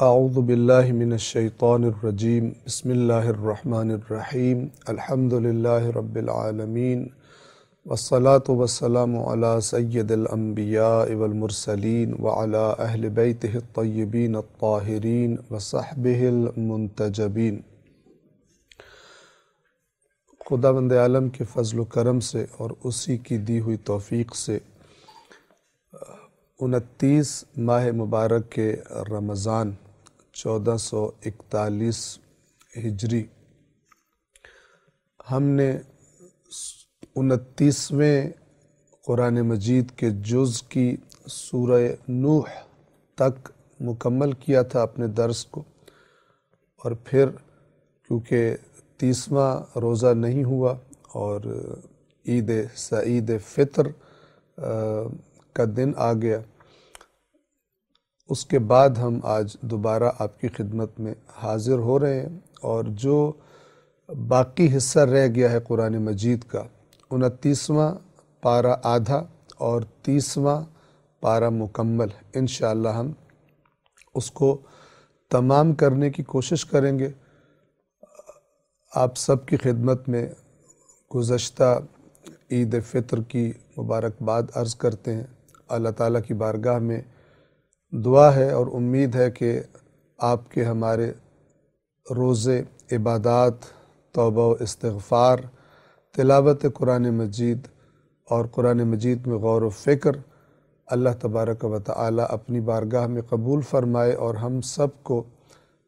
اعوذ باللہ من الشیطان الرجیم بسم اللہ الرحمن الرحیم الحمد للہ رب العالمین والصلاة والسلام علی سید الانبیاء والمرسلین وعلی اہل بیتہ الطیبین الطاہرین وصحبہ المنتجبین۔ خداوند عالم کے فضل و کرم سے اور اسی کی دی ہوئی توفیق سے 29 ماہ مبارک کے رمضان 1441 ہجری ہم نے 29ویں قرآن مجید کے جز کی سورہ نوح تک مکمل کیا تھا اپنے درس کو، اور پھر کیونکہ 30واں روزہ نہیں ہوا اور عید سعید فطر کا دن آ گیا، اس کے بعد ہم آج دوبارہ آپ کی خدمت میں حاضر ہو رہے ہیں، اور جو باقی حصہ رہ گیا ہے قرآن مجید کا 29واں پارہ آدھا اور 30واں پارہ مکمل، انشاءاللہ ہم اس کو تمام کرنے کی کوشش کریں گے۔ آپ سب کی خدمت میں گزشتہ عید فطر کی مبارکباد عرض کرتے ہیں۔ اللہ تعالیٰ کی بارگاہ میں دعا ہے اور امید ہے کہ آپ کے ہمارے روزے، عبادات، توبہ و استغفار، تلاوت قرآن مجید اور قرآن مجید میں غور و فکر اللہ تبارک و تعالیٰ اپنی بارگاہ میں قبول فرمائے، اور ہم سب کو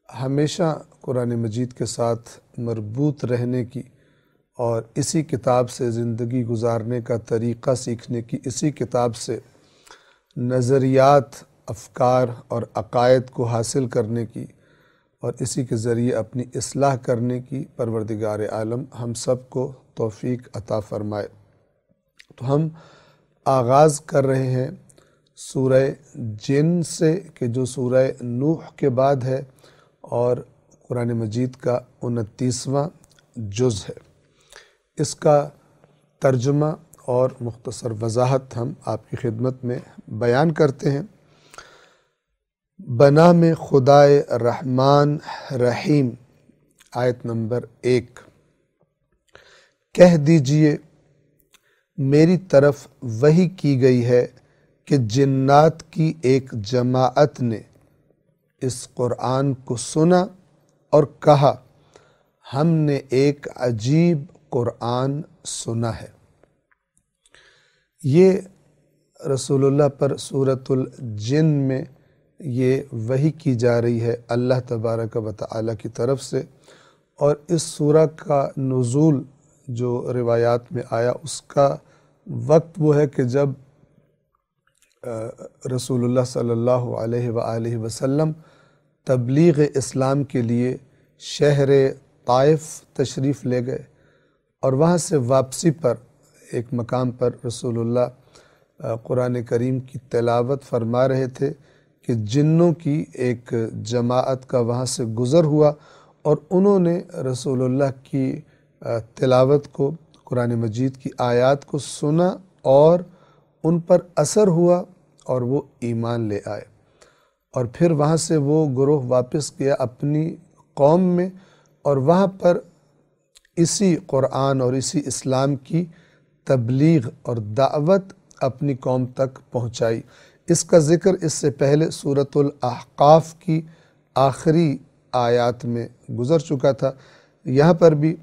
ہمیشہ قرآن مجید کے ساتھ مربوط رہنے کی اور اسی کتاب سے زندگی گزارنے کا طریقہ سیکھنے کی، اسی کتاب سے نظریات، افکار اور عقائد کو حاصل کرنے کی، اور اسی کے ذریعے اپنی اصلاح کرنے کی پروردگار عالم ہم سب کو توفیق عطا فرمائے۔ تو ہم آغاز کر رہے ہیں سورہ جن سے، کہ جو سورہ نوح کے بعد ہے اور قرآن مجید کا 29واں جز ہے۔ اس کا ترجمہ اور مختصر وضاحت ہم آپ کی خدمت میں بیان کرتے ہیں۔ بنام خدائے رحمان رحیم، آیت نمبر 1۔ کہہ دیجئے میری طرف وحی کی گئی ہے کہ جنات کی ایک جماعت نے اس قرآن کو سنا اور کہا ہم نے ایک عجیب قرآن سنا ہے۔ یہ رسول اللہ پر سورۃ الجن میں یہ وحی کی جا رہی ہے اللہ تبارک و تعالیٰ کی طرف سے، اور اس سورہ کا نزول جو روایات میں آیا اس کا وقت وہ ہے کہ جب رسول اللہ صلی اللہ علیہ وآلہ وسلم تبلیغ اسلام کے لیے شہر طائف تشریف لے گئے، اور وہاں سے واپسی پر ایک مقام پر رسول اللہ قرآن کریم کی تلاوت فرما رہے تھے کہ جنوں کی ایک جماعت کا وہاں سے گزر ہوا، اور انہوں نے رسول اللہ کی تلاوت کو، قرآن مجید کی آیات کو سنا اور ان پر اثر ہوا اور وہ ایمان لے آئے، اور پھر وہاں سے وہ گروہ واپس گیا اپنی قوم میں، اور وہاں پر اسی قرآن اور اسی اسلام کی تبلیغ اور دعوت اپنی قوم تک پہنچائی۔ اس کا ذکر اس سے پہلے سورۃ الاحقاف کی آخری آیات میں گزر چکا تھا۔ یہاں پر بھی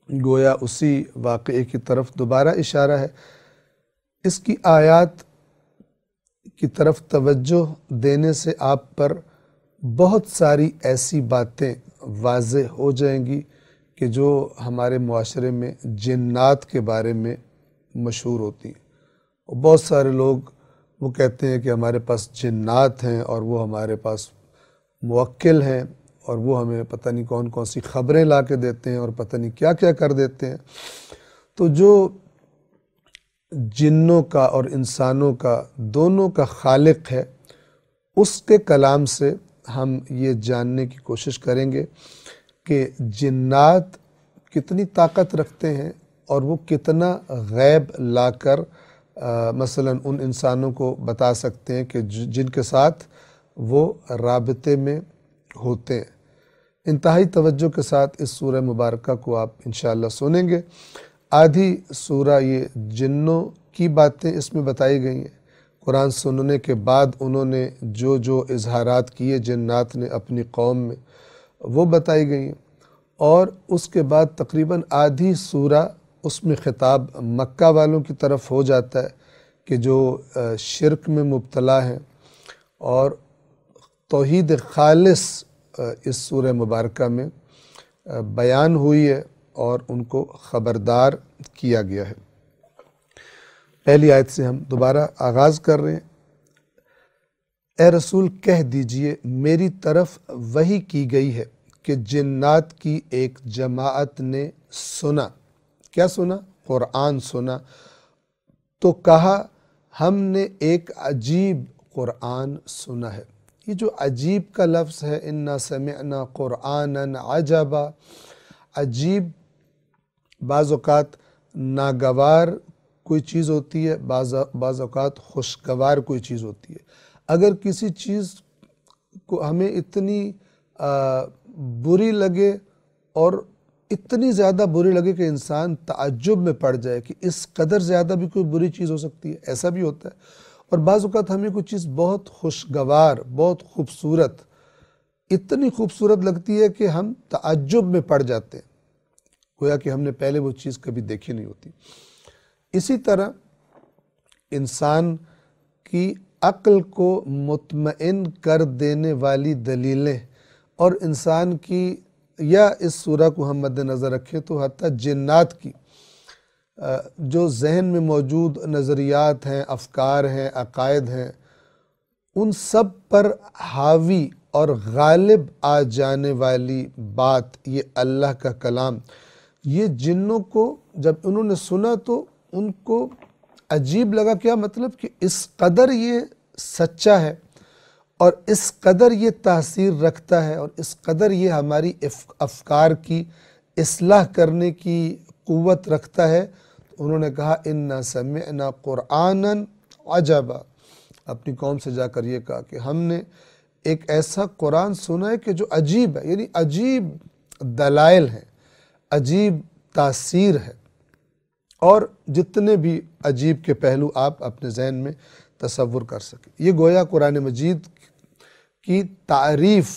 گویا اسی واقعے کی طرف دوبارہ اشارہ ہے۔ اس کی آیات کی طرف توجہ دینے سے آپ پر بہت ساری ایسی باتیں واضح ہو جائیں گی کہ جو ہمارے معاشرے میں جنات کے بارے میں مشہور ہوتی ہیں۔ اور بہت سارے لوگ وہ کہتے ہیں کہ ہمارے پاس جنات ہیں اور وہ ہمارے پاس موکل ہیں، اور وہ ہمیں پتہ نہیں کون کون سی خبریں لا کے دیتے ہیں اور پتہ نہیں کیا کیا کر دیتے ہیں۔ تو جو جنوں کا اور انسانوں کا دونوں کا خالق ہے، اس کے کلام سے ہم یہ جاننے کی کوشش کریں گے کہ جنات کتنی طاقت رکھتے ہیں، اور وہ کتنا غیب لا کر مثلاً ان انسانوں کو بتا سکتے ہیں کہ جن کے ساتھ وہ رابطے میں ہوتے ہیں۔ انتہائی توجہ کے ساتھ اس سورہ مبارکہ کو آپ انشاءاللہ سنیں گے۔ آدھی سورہ یہ جنوں کی باتیں اس میں بتائی گئی ہیں، قرآن سننے کے بعد انہوں نے جو اظہارات کیے جنات نے اپنی قوم میں وہ بتائی گئی ہیں، اور اس کے بعد تقریباً آدھی سورہ اس میں خطاب مکہ والوں کی طرف ہو جاتا ہے کہ جو شرک میں مبتلا ہیں، اور توحید خالص اس سورہ مبارکہ میں بیان ہوئی ہے اور ان کو خبردار کیا گیا ہے۔ پہلی آیت سے ہم دوبارہ آغاز کر رہے ہیں۔ اے رسول کہہ دیجئے میری طرف وحی کی گئی ہے کہ جنات کی ایک جماعت نے سنا۔ کیا سنا؟ قرآن سنا، تو کہا ہم نے ایک عجیب قرآن سنا ہے۔ یہ جو عجیب کا لفظ ہے، انا سمعنا قرآنا عجبا، عجیب بعض اوقات ناگوار کوئی چیز ہوتی ہے، بعض اوقات خوشگوار کوئی چیز ہوتی ہے۔ اگر کسی چیز کو ہمیں اتنی بری لگے اور اتنی زیادہ بری لگے کہ انسان تعجب میں پڑ جائے کہ اس قدر زیادہ بھی کوئی بری چیز ہو سکتی ہے، ایسا بھی ہوتا ہے۔ اور بعض اوقات ہمیں کوئی چیز بہت خوشگوار، بہت خوبصورت، اتنی خوبصورت لگتی ہے کہ ہم تعجب میں پڑ جاتے ہیں، گویا کہ ہم نے پہلے وہ چیز کبھی دیکھی نہیں ہوتی۔ اسی طرح انسان کی عقل کو مطمئن کر دینے والی دلیلیں، اور انسان کی، یا اس سورہ کو ہم مد نظر رکھیں تو حتیٰ جنات کی جو ذہن میں موجود نظریات ہیں، افکار ہیں، عقائد ہیں، ان سب پر حاوی اور غالب آ جانے والی بات یہ اللہ کا کلام، یہ جنوں کو جب انہوں نے سنا تو ان کو عجیب لگا۔ کیا مطلب کہ اس قدر یہ سچا ہے، اور اس قدر یہ تاثیر رکھتا ہے، اور اس قدر یہ ہماری افکار کی اصلاح کرنے کی قوت رکھتا ہے۔ تو انہوں نے کہا انا سمعنا قرآنا عجبا، اپنی قوم سے جا کر یہ کہا کہ ہم نے ایک ایسا قرآن سنا ہے کہ جو عجیب ہے، یعنی عجیب دلائل ہیں، عجیب تاثیر ہے، اور جتنے بھی عجیب کے پہلو آپ اپنے ذہن میں تصور کر سکیں۔ یہ گویا قرآن مجید کی تعریف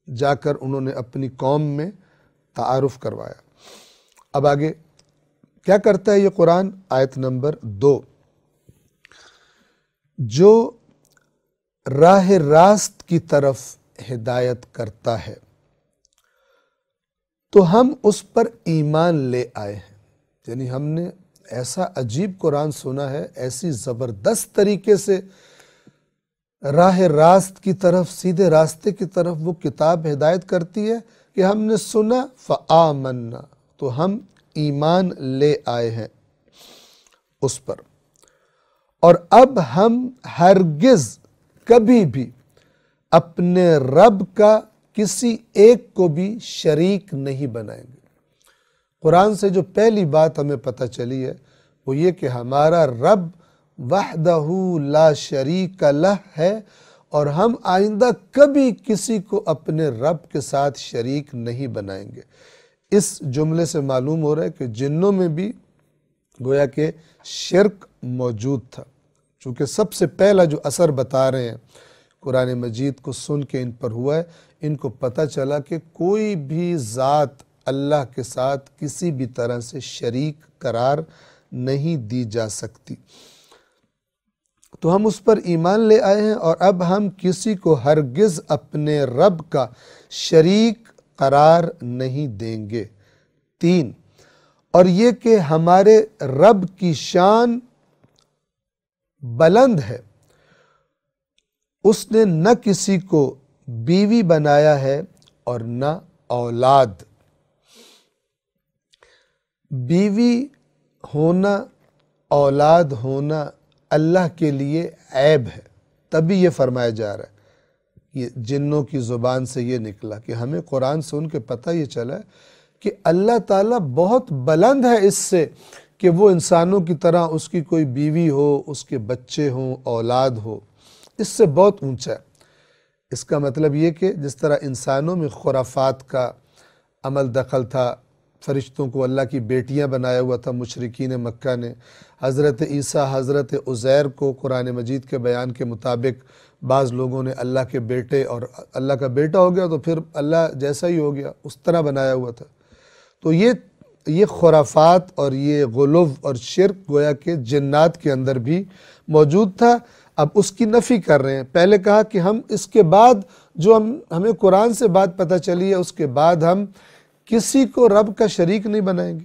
جا کر انہوں نے اپنی قوم میں تعارف کروایا۔ اب آگے کیا کرتا ہے یہ قرآن؟ آیت نمبر 2، جو راہ راست کی طرف ہدایت کرتا ہے تو ہم اس پر ایمان لے آئے ہیں۔ یعنی ہم نے ایسا عجیب قرآن سنا ہے، ایسی زبردست طریقے سے راہ راست کی طرف، سیدھے راستے کی طرف وہ کتاب ہدایت کرتی ہے کہ ہم نے سنا فآمنا، تو ہم ایمان لے آئے ہیں اس پر، اور اب ہم ہرگز کبھی بھی اپنے رب کا کسی ایک کو بھی شریک نہیں بنائیں گے۔ قرآن سے جو پہلی بات ہمیں پتہ چلی ہے وہ یہ کہ ہمارا رب وحدہ لا شریک لہ ہے، اور ہم آئندہ کبھی کسی کو اپنے رب کے ساتھ شریک نہیں بنائیں گے۔ اس جملے سے معلوم ہو رہا ہے کہ جنوں میں بھی گویا کہ شرک موجود تھا، چونکہ سب سے پہلا جو اثر بتا رہے ہیں قرآن مجید کو سن کے ان پر ہوا ہے، ان کو پتہ چلا کہ کوئی بھی ذات اللہ کے ساتھ کسی بھی طرح سے شریک قرار نہیں دی جا سکتی۔ تو ہم اس پر ایمان لے آئے ہیں، اور اب ہم کسی کو ہرگز اپنے رب کا شریک قرار نہیں دیں گے۔ 3، اور یہ کہ ہمارے رب کی شان بلند ہے، اس نے نہ کسی کو بیوی بنایا ہے اور نہ اولاد۔ بیوی ہونا، اولاد ہونا اللہ کے لیے عیب ہے، تبھی یہ فرمایا جا رہا ہے۔ یہ جنوں کی زبان سے یہ نکلا کہ ہمیں قرآن سن کے پتہ یہ چلا ہے کہ اللہ تعالیٰ بہت بلند ہے اس سے کہ وہ انسانوں کی طرح اس کی کوئی بیوی ہو، اس کے بچے ہوں، اولاد ہو، اس سے بہت اونچا ہے۔ اس کا مطلب یہ کہ جس طرح انسانوں میں خرافات کا عمل دخل تھا، فرشتوں کو اللہ کی بیٹیاں بنایا ہوا تھا مشرکین مکہ نے، حضرت عیسیٰ حضرت عزیر کو قرآن مجید کے بیان کے مطابق بعض لوگوں نے اللہ کے بیٹے اور اللہ کا بیٹا ہو گیا تو پھر اللہ جیسا ہی ہو گیا، اس طرح بنایا ہوا تھا۔ تو یہ خرافات اور یہ غلو اور شرک گویا کہ جنات کے اندر بھی موجود تھا۔ اب اس کی نفی کر رہے ہیں۔ پہلے کہا کہ ہم اس کے بعد جو ہمیں قرآن سے بات پتہ چلی ہے اس کے بعد ہم کسی کو رب کا شریک نہیں بنائیں گے،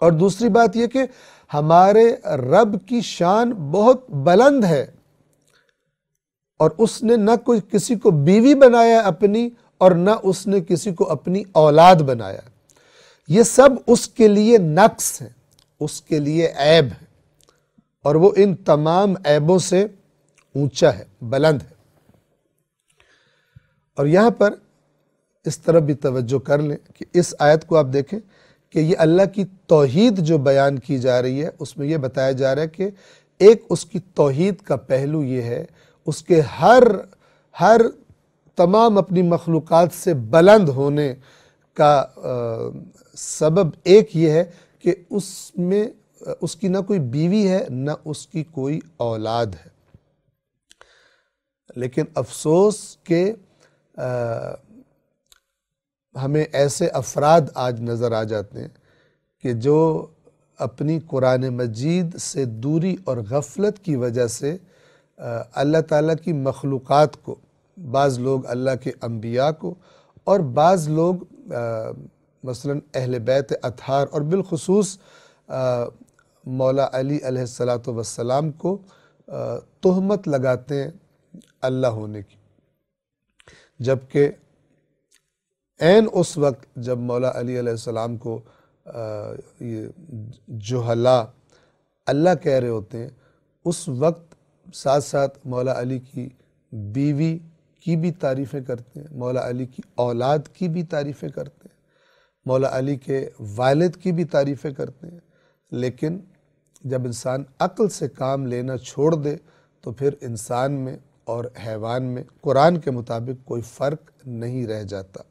اور دوسری بات یہ کہ ہمارے رب کی شان بہت بلند ہے، اور اس نے نہ کوئی کسی کو بیوی بنایا اپنی اور نہ اس نے کسی کو اپنی اولاد بنایا۔ یہ سب اس کے لیے نقص ہے، اس کے لیے عیب ہے، اور وہ ان تمام عیبوں سے اونچا ہے، بلند ہے۔ اور یہاں پر اس طرف بھی توجہ کر لیں کہ اس آیت کو آپ دیکھیں کہ یہ اللہ کی توحید جو بیان کی جا رہی ہے اس میں یہ بتایا جا رہا ہے کہ ایک اس کی توحید کا پہلو یہ ہے، اس کے ہر تمام اپنی مخلوقات سے بلند ہونے کا سبب ایک یہ ہے کہ اس کی نہ کوئی بیوی ہے نہ اس کی کوئی اولاد ہے۔ لیکن افسوس کہ ہمیں ایسے افراد آج نظر آ جاتے ہیں کہ جو اپنی قرآن مجید سے دوری اور غفلت کی وجہ سے اللہ تعالیٰ کی مخلوقات کو، بعض لوگ اللہ کے انبیاء کو اور بعض لوگ مثلا اہل بیت اطہار اور بالخصوص مولا علی علیہ السلام کو تہمت لگاتے ہیں اللہ ہونے کی، جبکہ عین اس وقت جب مولا علی علیہ السلام کو یہ جہلا اللہ کہہ رہے ہوتے ہیں، اس وقت ساتھ ساتھ مولا علی کی بیوی کی بھی تعریفیں کرتے ہیں، مولا علی کی اولاد کی بھی تعریفیں کرتے ہیں، مولا علی کے والد کی بھی تعریفیں کرتے ہیں۔ لیکن جب انسان عقل سے کام لینا چھوڑ دے تو پھر انسان میں اور حیوان میں قرآن کے مطابق کوئی فرق نہیں رہ جاتا۔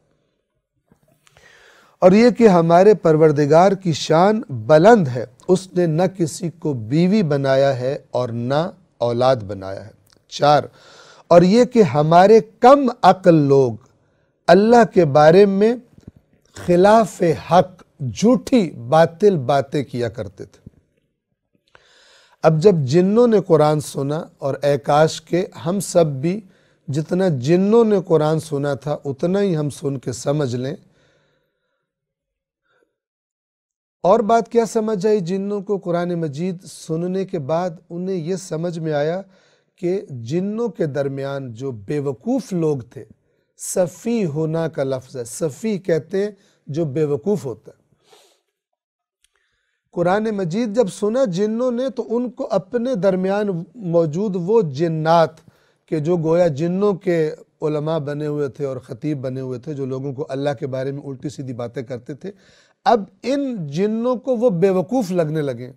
اور یہ کہ ہمارے پروردگار کی شان بلند ہے، اس نے نہ کسی کو بیوی بنایا ہے اور نہ اولاد بنایا ہے۔ 4، اور یہ کہ ہمارے کم عقل لوگ اللہ کے بارے میں خلاف حق جھوٹی باطل باتیں کیا کرتے تھے۔ اب جب جنوں نے قرآن سنا، اور اے کاش کہ ہم سب بھی جتنا جنوں نے قرآن سنا تھا اتنا ہی ہم سن کے سمجھ لیں۔ اور بات کیا سمجھ آئی جنوں کو قرآن مجید سننے کے بعد؟ انہیں یہ سمجھ میں آیا کہ جنوں کے درمیان جو بے وقوف لوگ تھے، سفیہ ہونا کا لفظ ہے، سفیہ کہتے ہیں جو بے وقوف ہوتا ہے۔ قرآن مجید جب سنا جنوں نے تو ان کو اپنے درمیان موجود وہ جنات کہ جو گویا جنوں کے علماء بنے ہوئے تھے اور خطیب بنے ہوئے تھے، جو لوگوں کو اللہ کے بارے میں الٹی سیدھی باتیں کرتے تھے، اب ان جنوں کو وہ بے وقوف لگنے لگے۔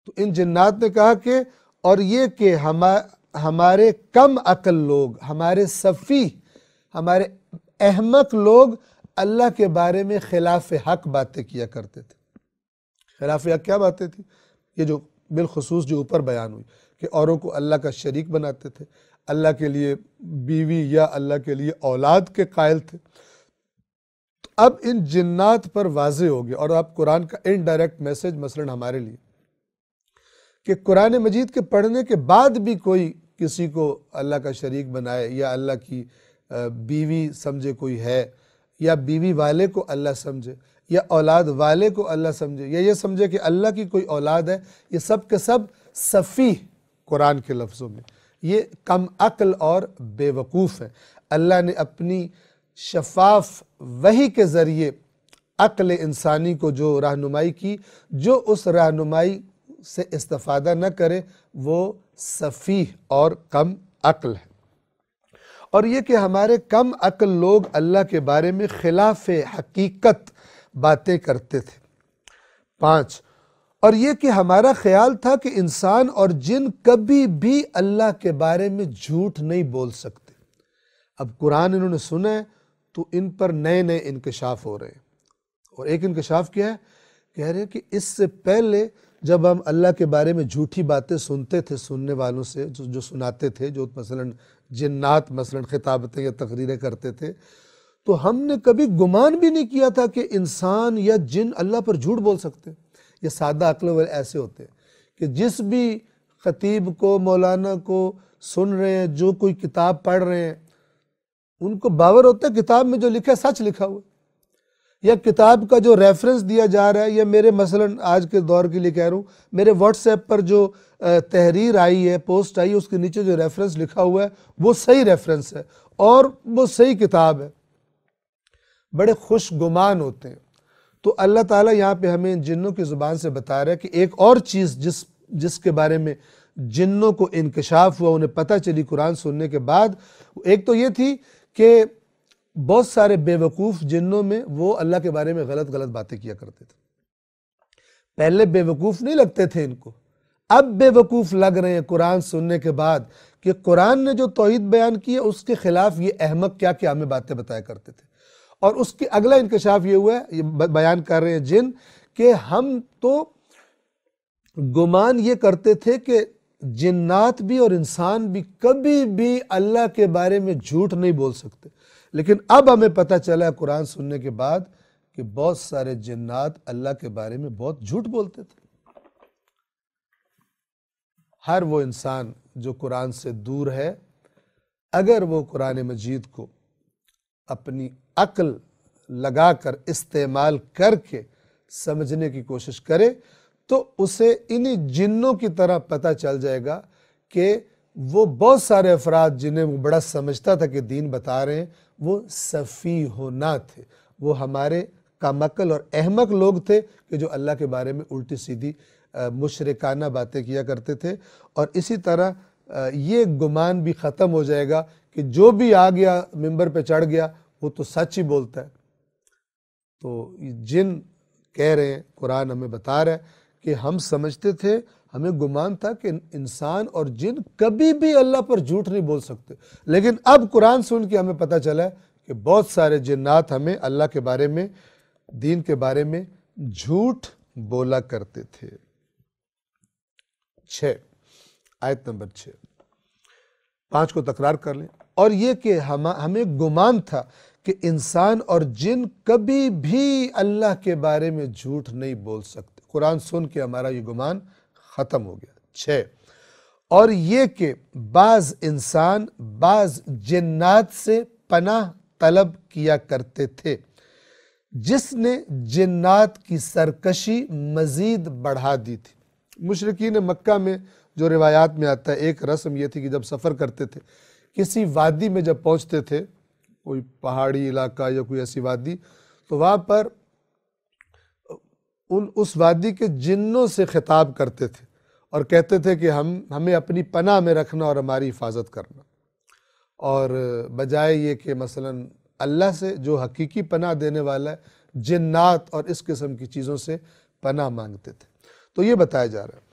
تو ان جنات نے کہا کہ اور یہ کہ ہمارے کم عقل لوگ، ہمارے سفیہ، ہمارے احمق لوگ اللہ کے بارے میں خلاف حق باتیں کیا کرتے تھے۔ خلاف حق کیا باتیں تھی؟ یہ جو بالخصوص جو اوپر بیان ہوئی کہ اوروں کو اللہ کا شریک بناتے تھے، اللہ کے لیے بیوی یا اللہ کے لیے اولاد کے قائل تھے۔ تو اب ان جنات پر واضح ہو گیا، اور اب قرآن کا انڈائریکٹ میسج مثلا ہمارے لیے کہ قرآن مجید کے پڑھنے کے بعد بھی کوئی کسی کو اللہ کا شریک بنائے یا اللہ کی بیوی سمجھے کوئی ہے، یا بیوی والے کو اللہ سمجھے، یا اولاد والے کو اللہ سمجھے، یا یہ سمجھے کہ اللہ کی کوئی اولاد ہے، یہ سب کے سب سفیہ قرآن کے لفظوں میں یہ کم عقل اور بے وقوف ہیں۔ اللہ نے اپنی شفاف وحی کے ذریعے عقل انسانی کو جو رہنمائی کی، جو اس رہنمائی سے استفادہ نہ کرے وہ سفیہ اور کم عقل ہے۔ اور یہ کہ ہمارے کم عقل لوگ اللہ کے بارے میں خلاف حقیقت باتیں کرتے تھے۔ 5، اور یہ کہ ہمارا خیال تھا کہ انسان اور جن کبھی بھی اللہ کے بارے میں جھوٹ نہیں بول سکتے۔ اب قرآن انہوں نے سنا ہے تو ان پر نئے نئے انکشاف ہو رہے ہیں۔ اور ایک انکشاف کیا ہے؟ کہہ رہے ہیں کہ اس سے پہلے جب ہم اللہ کے بارے میں جھوٹی باتیں سنتے تھے سننے والوں سے، جو سناتے تھے، جو مثلا جنات مثلا خطابتیں یا تقریریں کرتے تھے، تو ہم نے کبھی گمان بھی نہیں کیا تھا کہ انسان یا جن اللہ پر جھوٹ بول سکتے ہیں۔ یہ سادہ عقل والے ایسے ہوتے ہیں کہ جس بھی خطیب کو، مولانا کو سن رہے ہیں، جو کوئی کتاب پڑھ رہے ہیں، ان کو باور ہوتا ہے کتاب میں جو لکھا ہے سچ لکھا ہوا ہے، یا کتاب کا جو ریفرنس دیا جا رہا ہے، یا میرے مثلا آج کے دور کے لیے کہہ رہا ہوں، میرے واٹس ایپ پر جو تحریر آئی ہے، پوسٹ آئی ہے، اس کے نیچے جو ریفرنس لکھا ہوا ہے وہ صحیح ریفرنس ہے اور وہ صحیح کتاب ہے، بڑے خوش گمان ہوتے ہیں۔ تو اللہ تعالیٰ یہاں پہ ہمیں جنوں کی زبان سے بتا رہا ہے کہ ایک اور چیز جس کے بارے میں جنوں کو انکشاف ہوا، انہیں پتہ چلی قرآن سننے کے بعد، ایک تو یہ تھی کہ بہت سارے بے وقوف جنوں میں وہ اللہ کے بارے میں غلط غلط باتیں کیا کرتے تھے۔ پہلے بے وقوف نہیں لگتے تھے ان کو، اب بے وقوف لگ رہے ہیں قرآن سننے کے بعد کہ قرآن نے جو توحید بیان کی ہے اس کے خلاف یہ احمق کیا کیا ہمیں باتیں بتایا کرتے تھے۔ اور اس کے اگلا انکشاف یہ ہوا ہے، یہ بیان کر رہے ہیں جن، کہ ہم تو گمان یہ کرتے تھے کہ جنات بھی اور انسان بھی کبھی بھی اللہ کے بارے میں جھوٹ نہیں بول سکتے، لیکن اب ہمیں پتہ چلا ہے قرآن سننے کے بعد کہ بہت سارے جنات اللہ کے بارے میں بہت جھوٹ بولتے تھے۔ ہر وہ انسان جو قرآن سے دور ہے، اگر وہ قرآن مجید کو اپنی عقل لگا کر استعمال کر کے سمجھنے کی کوشش کرے تو اسے انہی جنوں کی طرح پتہ چل جائے گا کہ وہ بہت سارے افراد جنہیں وہ بڑا سمجھتا تھا کہ دین بتا رہے ہیں، وہ سفیہونا تھے، وہ ہمارے کم عقل اور احمق لوگ تھے کہ جو اللہ کے بارے میں الٹی سیدھی مشرکانہ باتیں کیا کرتے تھے۔ اور اسی طرح یہ گمان بھی ختم ہو جائے گا کہ جو بھی آ گیا ممبر پہ چڑھ گیا وہ تو سچ ہی بولتا ہے۔ تو جن کہہ رہے ہیں، قرآن ہمیں بتا رہا ہے کہ ہم سمجھتے تھے، ہمیں گمان تھا کہ انسان اور جن کبھی بھی اللہ پر جھوٹ نہیں بول سکتے، لیکن اب قرآن سن کے ہمیں پتہ چلا ہے کہ بہت سارے جنات ہمیں اللہ کے بارے میں، دین کے بارے میں جھوٹ بولا کرتے تھے۔ 6 آیت نمبر 6، 5 کو تکرار کر لیں۔ اور یہ کہ ہمیں گمان تھا کہ انسان اور جن کبھی بھی اللہ کے بارے میں جھوٹ نہیں بول سکتے۔ قرآن سن کے ہمارا یہ گمان ختم ہو گیا۔ 6، اور یہ کہ بعض انسان بعض جنات سے پناہ طلب کیا کرتے تھے، جس نے جنات کی سرکشی مزید بڑھا دی تھی۔ مشرکین مکہ میں جو روایات میں آتا ہے، ایک رسم یہ تھی کہ جب سفر کرتے تھے، کسی وادی میں جب پہنچتے تھے، کوئی پہاڑی علاقہ یا کوئی ایسی وادی، تو وہاں پر اس وادی کے جنوں سے خطاب کرتے تھے اور کہتے تھے کہ ہمیں اپنی پناہ میں رکھنا اور ہماری حفاظت کرنا، اور بجائے یہ کہ مثلا اللہ سے جو حقیقی پناہ دینے والا ہے، جنات اور اس قسم کی چیزوں سے پناہ مانگتے تھے۔ تو یہ بتایا جا رہا ہے۔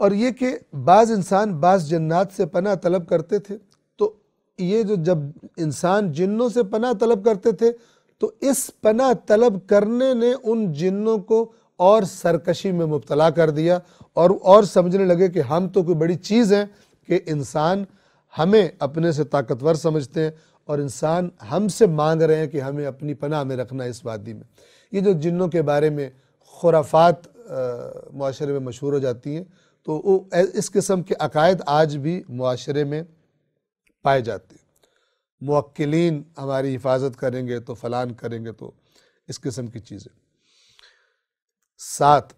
اور یہ کہ بعض انسان بعض جنات سے پناہ طلب کرتے تھے، تو یہ جب انسان جنوں سے پناہ طلب کرتے تھے تو اس پناہ طلب کرنے نے ان جنوں کو اور سرکشی میں مبتلا کر دیا، اور سمجھنے لگے کہ ہم تو کوئی بڑی چیز ہیں کہ انسان ہمیں اپنے سے طاقتور سمجھتے ہیں اور انسان ہم سے مانگ رہے ہیں کہ ہمیں اپنی پناہ میں رکھنا اس وادی میں۔ یہ جو جنوں کے بارے میں خرافات معاشرے میں مشہور ہو جاتی ہیں، تو اس قسم کے عقائد آج بھی معاشرے میں پائے جاتے ہیں۔ موکلین ہماری حفاظت کریں گے تو فلان کریں گے، تو اس قسم کی چیزیں۔ 7،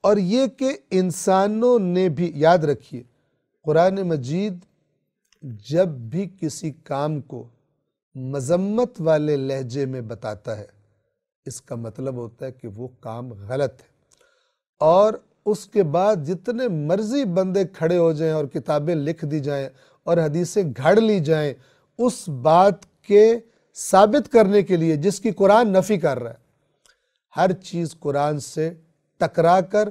اور یہ کہ انسانوں نے بھی، یاد رکھیے قرآن مجید جب بھی کسی کام کو مذمت والے لہجے میں بتاتا ہے، اس کا مطلب ہوتا ہے کہ وہ کام غلط ہے، اور اس کے بعد جتنے مرضی بندے کھڑے ہو جائیں اور کتابیں لکھ دی جائیں اور حدیثیں گھڑ لی جائیں اس بات کے ثابت کرنے کے لیے جس کی قرآن نفی کر رہا ہے، ہر چیز قرآن سے ٹکرا کر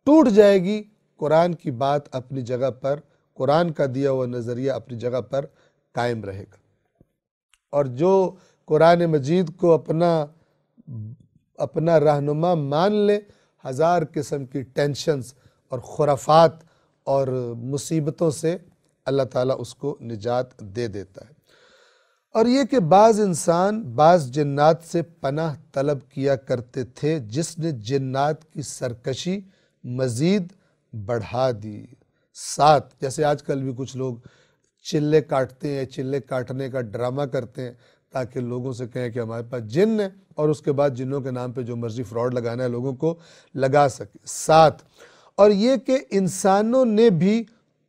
ٹوٹ جائے گی، قرآن کی بات اپنی جگہ پر، قرآن کا دیا ہوا نظریہ اپنی جگہ پر قائم رہے گا۔ اور جو قرآن مجید کو اپنا رہنما مان لے، ہزار قسم کی ٹینشنز اور خرافات اور مصیبتوں سے اللہ تعالیٰ اس کو نجات دے دیتا ہے۔ اور یہ کہ بعض انسان بعض جنات سے پناہ طلب کیا کرتے تھے، جس نے جنات کی سرکشی مزید بڑھا دی۔ 7، جیسے آج کل بھی کچھ لوگ چلے کاٹتے ہیں، چلے کاٹنے کا ڈرامہ کرتے ہیں تاکہ لوگوں سے کہیں کہ ہمارے پاس جن ہے، اور اس کے بعد جنوں کے نام پہ جو مرضی فراڈ لگانا ہے لوگوں کو لگا سکے۔ 7، اور یہ کہ انسانوں نے بھی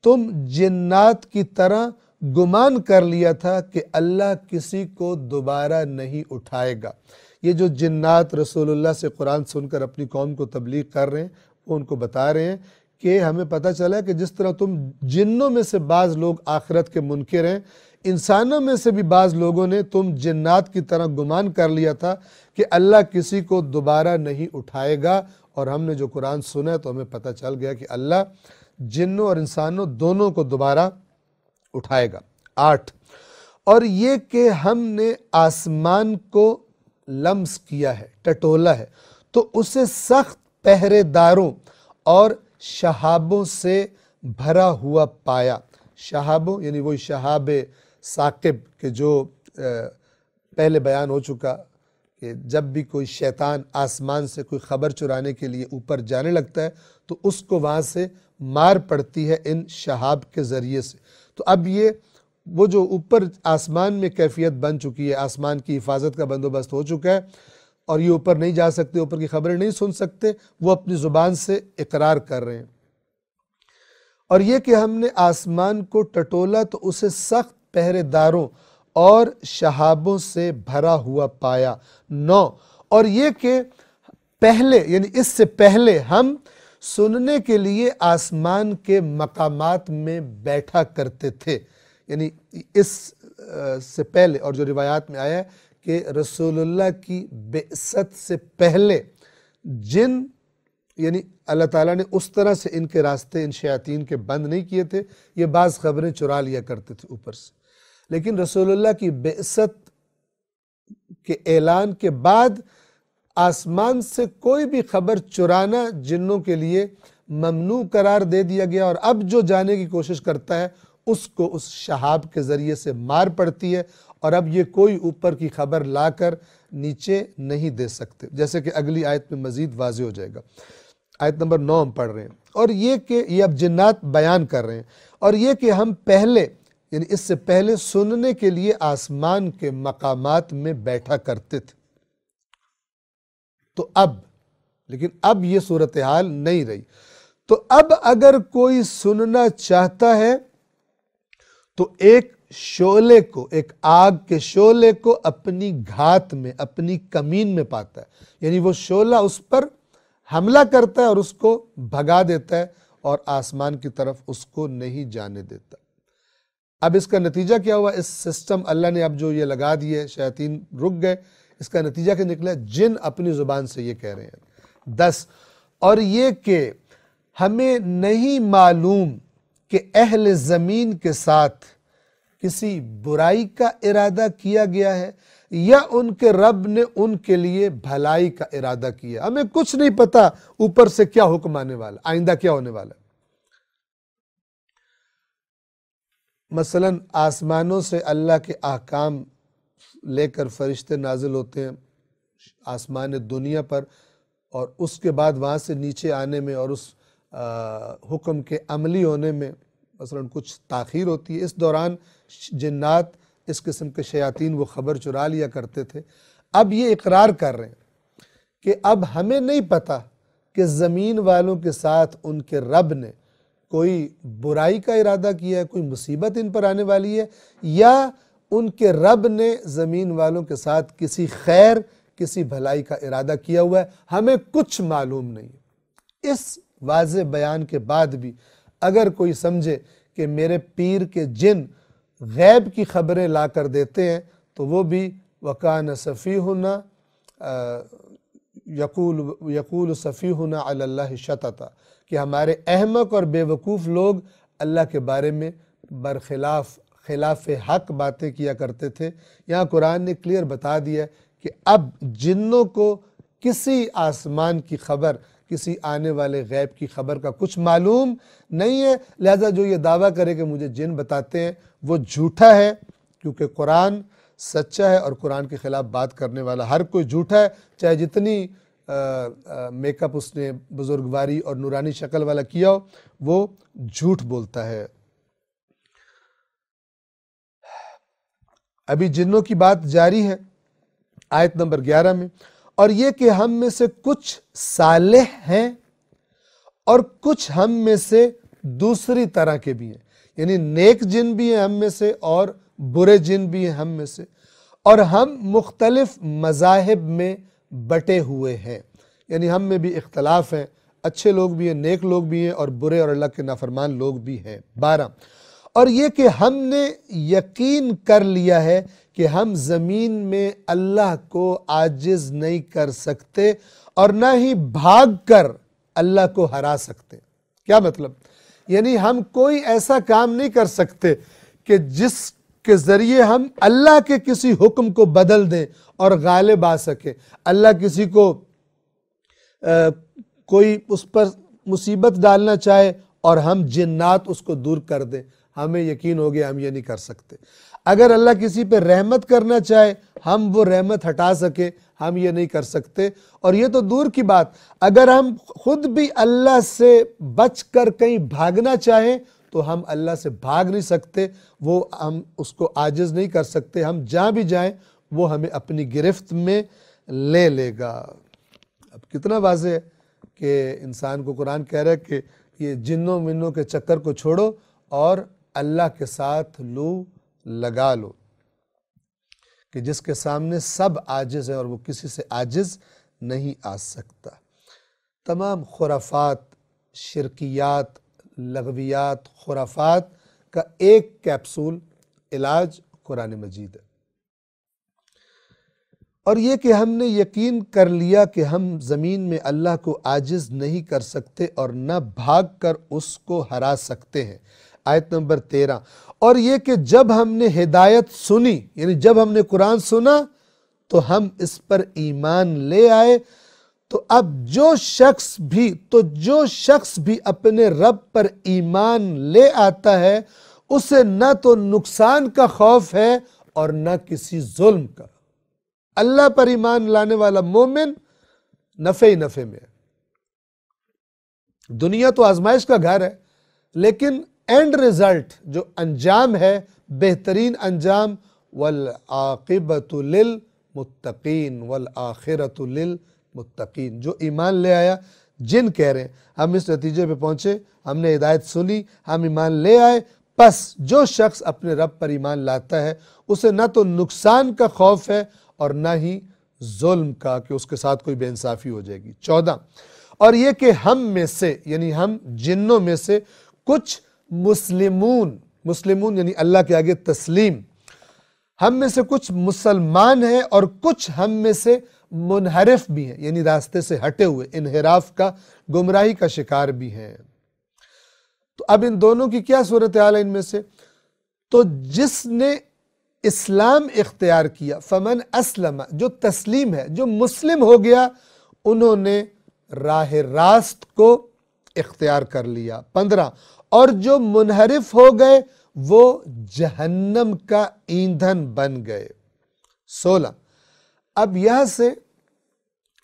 تم جنات کی طرح گمان کر لیا تھا کہ اللہ کسی کو دوبارہ نہیں اٹھائے گا۔ یہ جو جنات رسول اللہ سے قرآن سن کر اپنی قوم کو تبلیغ کر رہے ہیں، وہ ان کو بتا رہے ہیں کہ ہمیں پتہ چلا کہ جس طرح تم جنوں میں سے بعض لوگ آخرت کے منکر ہیں، انسانوں میں سے بھی بعض لوگوں نے تم جنات کی طرح گمان کر لیا تھا کہ اللہ کسی کو دوبارہ نہیں اٹھائے گا، اور ہم نے جو قرآن سنا تو ہمیں پتہ چل گیا کہ اللہ جنوں اور انسانوں دونوں کو دوبارہ اٹھائے گا۔ 8، اور یہ کہ ہم نے آسمان کو لمس کیا ہے، ٹٹولا ہے، تو اسے سخت پہرے داروں اور شہابوں سے بھرا ہوا پایا۔ شہابوں یعنی وہی شہاب ثاقب کہ جو پہلے بیان ہو چکا کہ جب بھی کوئی شیطان آسمان سے کوئی خبر چرانے کے لیے اوپر جانے لگتا ہے تو اس کو وہاں سے مار پڑتی ہے ان شہاب کے ذریعے سے۔ تو اب یہ وہ جو اوپر آسمان میں کیفیت بن چکی ہے، آسمان کی حفاظت کا بندوبست ہو چکا ہے، اور یہ اوپر نہیں جا سکتے، اوپر کی خبریں نہیں سن سکتے، وہ اپنی زبان سے اقرار کر رہے ہیں۔ اور یہ کہ ہم نے آسمان کو ٹٹولا تو اسے سخت پہرے داروں اور شہابوں سے بھرا ہوا پایا۔ 9، اور یہ کہ پہلے یعنی اس سے پہلے ہم سننے کے لیے آسمان کے مقامات میں بیٹھا کرتے تھے، یعنی اس سے پہلے، اور جو روایات میں آیا ہے کہ رسول اللہ کی بعثت سے پہلے جن یعنی اللہ تعالیٰ نے اس طرح سے ان کے راستے ان شیاطین کے بند نہیں کیے تھے، یہ بعض خبریں چرا لیا کرتے تھے اوپر سے، لیکن رسول اللہ کی بعثت کے اعلان کے بعد آسمان سے کوئی بھی خبر چرانا جنوں کے لیے ممنوع قرار دے دیا گیا، اور اب جو جانے کی کوشش کرتا ہے اس کو اس شہاب کے ذریعے سے مار پڑتی ہے، اور اب یہ کوئی اوپر کی خبر لا کر نیچے نہیں دے سکتے، جیسے کہ اگلی آیت میں مزید واضح ہو جائے گا۔ آیت نمبر 9 ہم پڑھ رہے ہیں، اور یہ کہ یہ اب جنات بیان کر رہے ہیں، اور یہ کہ ہم پہلے یعنی اس سے پہلے سننے کے لیے آسمان کے مقامات میں بیٹھا کرتے تھے، تو لیکن اب یہ صورتحال نہیں رہی۔ تو اب اگر کوئی سننا چاہتا ہے تو ایک شعلے کو، ایک آگ کے شعلے کو اپنی گھات میں، اپنی کمین میں پاتا ہے، یعنی وہ شعلہ اس پر حملہ کرتا ہے اور اس کو بھگا دیتا ہے، اور آسمان کی طرف اس کو نہیں جانے دیتا۔ اب اس کا نتیجہ کیا ہوا؟ اس سسٹم اللہ نے اب جو یہ لگا دیے، شیاطین رک گئے، اس کا نتیجہ کیا نکلا؟ جن اپنی زبان سے یہ کہہ رہے ہیں۔ 10، اور یہ کہ ہمیں نہیں معلوم کہ اہل زمین کے ساتھ کسی برائی کا ارادہ کیا گیا ہے یا ان کے رب نے ان کے لیے بھلائی کا ارادہ کیا۔ ہمیں کچھ نہیں پتا اوپر سے کیا حکم آنے والا، آئندہ کیا ہونے والا۔ مثلا آسمانوں سے اللہ کے احکام لے کر فرشتے نازل ہوتے ہیں آسمان دنیا پر، اور اس کے بعد وہاں سے نیچے آنے میں اور اس حکم کے عملی ہونے میں مثلا کچھ تاخیر ہوتی ہے۔ اس دوران جنات، اس قسم کے شیاطین وہ خبر چرا لیا کرتے تھے۔ اب یہ اقرار کر رہے ہیں کہ اب ہمیں نہیں پتا کہ زمین والوں کے ساتھ ان کے رب نے کوئی برائی کا ارادہ کیا ہے، کوئی مصیبت ان پر آنے والی ہے، یا ان کے رب نے زمین والوں کے ساتھ کسی خیر، کسی بھلائی کا ارادہ کیا ہوا ہے، ہمیں کچھ معلوم نہیں۔ اس واضح بیان کے بعد بھی اگر کوئی سمجھے کہ میرے پیر کے جن غیب کی خبریں لا کر دیتے ہیں، تو وہ بھی وَكَانَ سَفِيهُنَا يَقُولُ سَفِيهُنَا عَلَى اللَّهِ شَطَطًا، کہ ہمارے احمق اور بے وقوف لوگ اللہ کے بارے میں برخلاف خلاف حق باتیں کیا کرتے تھے، یہاں قرآن نے کلیئر بتا دیا کہ اب جنوں کو کسی آسمان کی خبر، کسی آنے والے غیب کی خبر کا کچھ معلوم نہیں ہے، لہذا جو یہ دعویٰ کرے کہ مجھے جن بتاتے ہیں وہ جھوٹا ہے، کیونکہ قرآن سچا ہے اور قرآن کے خلاف بات کرنے والا ہر کوئی جھوٹا ہے، چاہے جتنی میک اپ اس نے بزرگواری اور نورانی شکل والا کیا ہو، وہ جھوٹ بولتا ہے۔ ابھی جنوں کی بات جاری ہے آیت نمبر 11 میں، اور یہ کہ ہم میں سے کچھ صالح ہیں اور کچھ ہم میں سے دوسری طرح کے بھی ہیں، یعنی نیک جن بھی ہیں ہم میں سے اور برے جن بھی ہیں ہم میں سے، اور ہم مختلف مذاہب میں بٹے ہوئے ہیں، یعنی ہم میں بھی اختلاف ہیں، اچھے لوگ بھی ہیں، نیک لوگ بھی ہیں اور برے اور اللہ کے نافرمان لوگ بھی ہیں۔ 12، اور یہ کہ ہم نے یقین کر لیا ہے کہ ہم زمین میں اللہ کو عاجز نہیں کر سکتے اور نہ ہی بھاگ کر اللہ کو ہرا سکتے۔ کیا مطلب؟ یعنی ہم کوئی ایسا کام نہیں کر سکتے کہ جس کے ذریعے ہم اللہ کے کسی حکم کو بدل دیں اور غالب آ سکے۔ اللہ کسی کو کوئی اس پر مصیبت ڈالنا چاہے اور ہم جنات اس کو دور کر دیں، ہمیں یقین ہو گیا ہم یہ نہیں کر سکتے۔ اگر اللہ کسی پہ رحمت کرنا چاہے ہم وہ رحمت ہٹا سکے، ہم یہ نہیں کر سکتے۔ اور یہ تو دور کی بات، اگر ہم خود بھی اللہ سے بچ کر کہیں بھاگنا چاہیں تو ہم اللہ سے بھاگ نہیں سکتے، وہ ہم اس کو عاجز نہیں کر سکتے، ہم جہاں بھی جائیں وہ ہمیں اپنی گرفت میں لے لے گا۔ اب کتنا واضح ہے کہ انسان کو قرآن کہہ رہا ہے کہ یہ جنوں منوں کے چکر کو چھوڑو اور اللہ کے ساتھ لو لگا لو، کہ جس کے سامنے سب عاجز ہیں اور وہ کسی سے عاجز نہیں آ سکتا۔ تمام خرافات، شرکیات، لغویات، خرافات کا ایک کیپسول علاج قرآن مجید ہے۔ اور یہ کہ ہم نے یقین کر لیا کہ ہم زمین میں اللہ کو عاجز نہیں کر سکتے اور نہ بھاگ کر اس کو ہرا سکتے ہیں۔ آیت نمبر 13، اور یہ کہ جب ہم نے ہدایت سنی، یعنی جب ہم نے قرآن سنا تو ہم اس پر ایمان لے آئے، تو اب جو شخص بھی اپنے رب پر ایمان لے آتا ہے اسے نہ تو نقصان کا خوف ہے اور نہ کسی ظلم کا۔ اللہ پر ایمان لانے والا مومن نفع ہی نفع میں ہے۔ دنیا تو آزمائش کا گھر ہے، لیکن اینڈ رزلٹ جو انجام ہے، بہترین انجام، والعاقبۃ للمتقین والآخرۃ للمتقین۔ جو ایمان لے آیا، جن کہہ رہے ہیں ہم اس نتیجے پہ پہنچے، ہم نے ہدایت سنی، ہم ایمان لے آئے، پس جو شخص اپنے رب پر ایمان لاتا ہے اسے نہ تو نقصان کا خوف ہے اور نہ ہی ظلم کا کہ اس کے ساتھ کوئی بے انصافی ہو جائے گی۔ 14، اور یہ کہ ہم میں سے، یعنی ہم جنوں میں سے کچھ مسلمون یعنی اللہ کے آگے تسلیم، ہم میں سے کچھ مسلمان ہیں اور کچھ ہم میں سے منحرف بھی ہیں، یعنی راستے سے ہٹے ہوئے، انحراف کا، گمراہی کا شکار بھی ہیں۔ تو اب ان دونوں کی کیا صورتحال ہے ان میں سے؟ تو جس نے اسلام اختیار کیا، فمن اسلم، جو تسلیم ہے، جو مسلم ہو گیا، انہوں نے راہ راست کو اختیار کر لیا۔ 15، اور جو منحرف ہو گئے وہ جہنم کا ایندھن بن گئے۔ 16، اب یہاں سے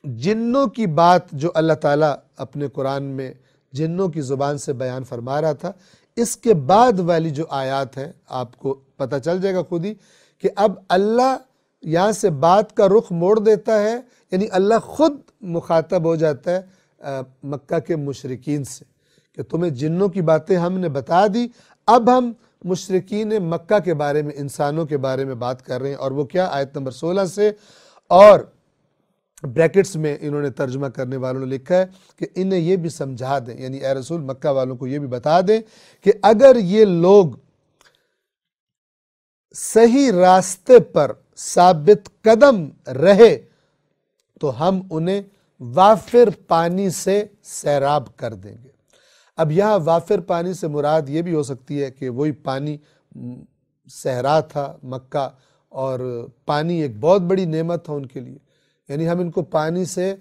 جنوں کی بات جو اللہ تعالیٰ اپنے قرآن میں جنوں کی زبان سے بیان فرما رہا تھا، اس کے بعد والی جو آیات ہیں آپ کو پتہ چل جائے گا خود ہی کہ اب اللہ یہاں سے بات کا رخ موڑ دیتا ہے، یعنی اللہ خود مخاطب ہو جاتا ہے مکہ کے مشرکین سے کہ تمہیں جنوں کی باتیں ہم نے بتا دی، اب ہم مشرکین مکہ کے بارے میں، انسانوں کے بارے میں بات کر رہے ہیں۔ اور وہ کیا؟ آیت نمبر 16 سے، اور بریکٹس میں انہوں نے ترجمہ کرنے والوں نے لکھا ہے کہ انہیں یہ بھی سمجھا دیں، یعنی اے رسول مکہ والوں کو یہ بھی بتا دیں کہ اگر یہ لوگ صحیح راستے پر ثابت قدم رہے تو ہم انہیں وافر پانی سے سیراب کر دیں گے۔ اب یہاں وافر پانی سے مراد یہ بھی ہو سکتی ہے کہ وہی پانی صحرا تھا مکہ، اور پانی ایک بہت بڑی نعمت تھا ان کے لیے، یعنی ہم ان کو پانی سے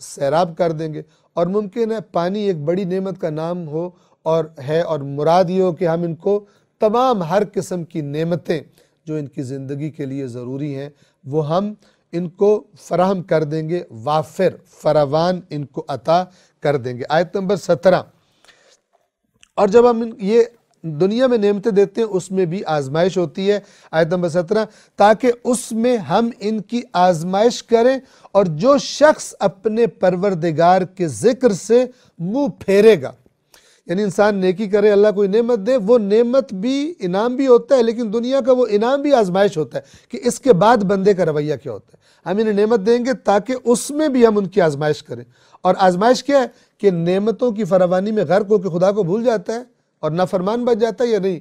سیراب کر دیں گے، اور ممکن ہے پانی ایک بڑی نعمت کا نام ہو اور ہے، اور مراد یہ ہو کہ ہم ان کو تمام ہر قسم کی نعمتیں جو ان کی زندگی کے لیے ضروری ہیں وہ ہم ان کو فراہم کر دیں گے، وافر فراوان ان کو عطا کر دیں گے۔ آیت نمبر 17، اور جب ہم یہ دنیا میں نعمتیں دیتے ہیں اس میں بھی آزمائش ہوتی ہے۔ آیت نمبر 17، تاکہ اس میں ہم ان کی آزمائش کریں، اور جو شخص اپنے پروردگار کے ذکر سے منہ پھیرے گا، یعنی انسان نیکی کرے، اللہ کوئی نعمت دے، وہ نعمت بھی انعام بھی ہوتا ہے، لیکن دنیا کا وہ انعام بھی آزمائش ہوتا ہے کہ اس کے بعد بندے کا رویہ کیا ہوتا ہے۔ ہم انہیں نعمت دیں گے تاکہ اس میں بھی ہم ان کی آزمائش کریں، اور آزمائش کیا ہے کہ نعمتوں کی فراوانی میں غرق ہو کے خدا کو بھول جاتا ہے اور نافرمان بن جاتا ہے یا نہیں،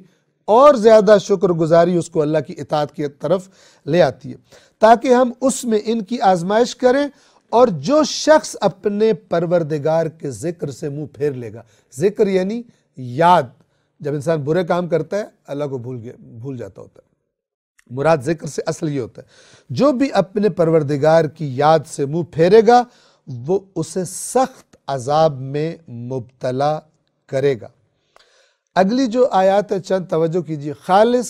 اور زیادہ شکر گزاری اس کو اللہ کی اطاعت کی طرف لے آتی ہے، تاکہ ہم اس میں ان کی آزمائش کریں، اور جو شخص اپنے پروردگار کے ذکر سے منہ پھیر لے گا، ذکر یعنی یاد، جب انسان برے کام کرتا ہے اللہ کو بھول جاتا ہوتا ہے، مراد ذکر سے اصل یہ ہوتا ہے، جو بھی اپنے پروردگار کی یاد سے منہ پھیرے گا وہ اسے سخت عذاب میں مبتلا کرے گا۔ اگلی جو آیات ہے چند توجہ کیجیے، خالص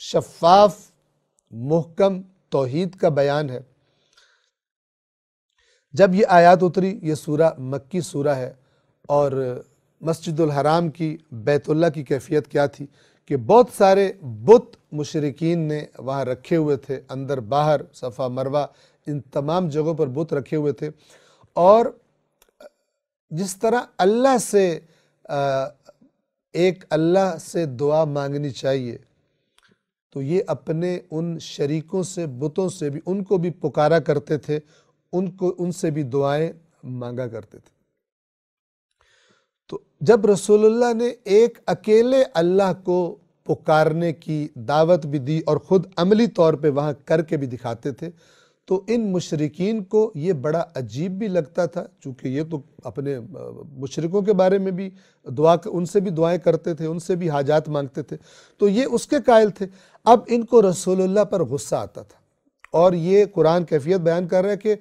شفاف محکم توحید کا بیان ہے۔ جب یہ آیات اتری، یہ سورہ مکی سورہ ہے، اور مسجد الحرام کی، بیت اللہ کی کیفیت کیا تھی کہ بہت سارے بت مشرکین نے وہاں رکھے ہوئے تھے، اندر باہر صفا مروہ ان تمام جگہوں پر بت رکھے ہوئے تھے، اور جس طرح اللہ سے ایک اللہ سے دعا مانگنی چاہیے، تو یہ اپنے ان شریکوں سے، بتوں سے بھی، ان کو بھی پکارا کرتے تھے، ان سے بھی دعائیں مانگا کرتے تھے۔ تو جب رسول اللہ نے ایک اکیلے اللہ کو پکارنے کی دعوت بھی دی اور خود عملی طور پہ وہاں کر کے بھی دکھاتے تھے، تو ان مشرکین کو یہ بڑا عجیب بھی لگتا تھا، چونکہ یہ تو اپنے مشرکوں کے بارے میں بھی ان سے بھی دعائیں کرتے تھے، ان سے بھی حاجات مانگتے تھے، تو یہ اس کے قائل تھے۔ اب ان کو رسول اللہ پر غصہ آتا تھا، اور یہ قرآن کیفیت بیان کر رہا ہے کہ